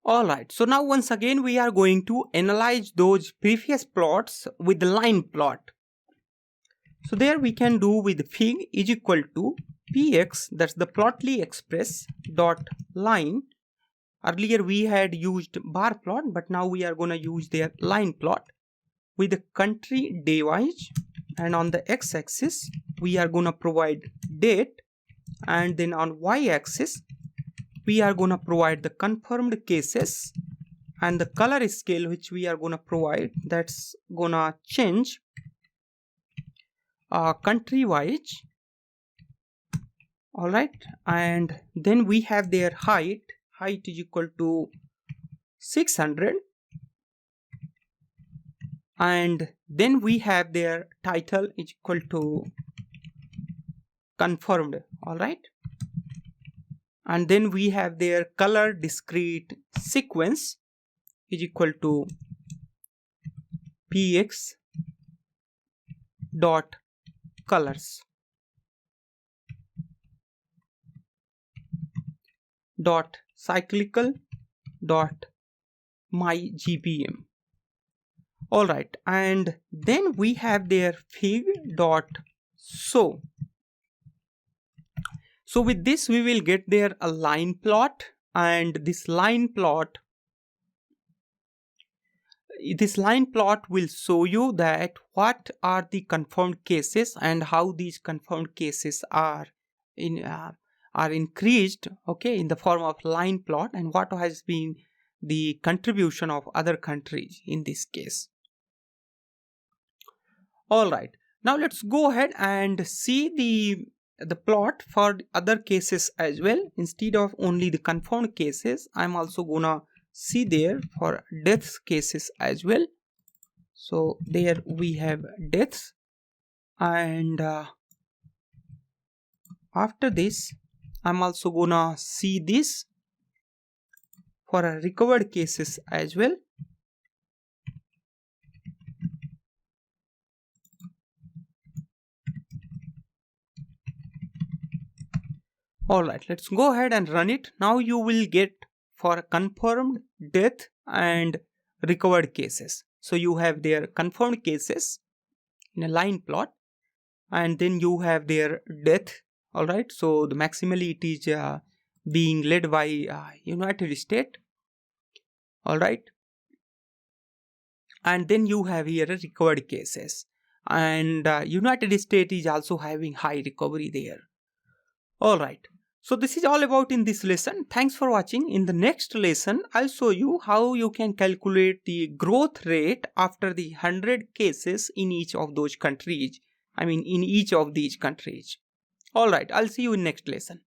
Alright, so now once again we are going to analyze those previous plots with the line plot. So there we can do with fig is equal to px, that's the plotly express dot line. Earlier we had used bar plot, but now we are going to use their line plot with the country day wise, and on the x-axis we are going to provide date, and then on y-axis we are going to provide the confirmed cases, and the color scale which we are going to provide, that's going to change country wise. Alright, and then we have their height is equal to 600, and then we have their title is equal to confirmed. Alright, and then we have their color discrete sequence is equal to px dot colors dot cyclical dot my GPM. Alright, and then we have their fig dot show. So with this we will get there a line plot, and this line plot will show you that what are the confirmed cases and how these confirmed cases are increased, okay, in the form of line plot, and what has been the contribution of other countries in this case. Alright, now let's go ahead and see the plot for the other cases as well. Instead of only the confirmed cases, I'm also gonna see there for deaths cases as well. So there we have deaths, and after this I'm also gonna see this for recovered cases as well. Alright, let's go ahead and run it. Now you will get for confirmed, death and recovered cases. So you have their confirmed cases in a line plot, and then you have their death. Alright, so the maximally it is being led by United States. Alright, and then you have here recovered cases, and United States is also having high recovery there. Alright, so this is all about in this lesson. Thanks for watching. In the next lesson, I'll show you how you can calculate the growth rate after the 100 cases in each of those countries. In each of these countries. Alright, I'll see you in next lesson.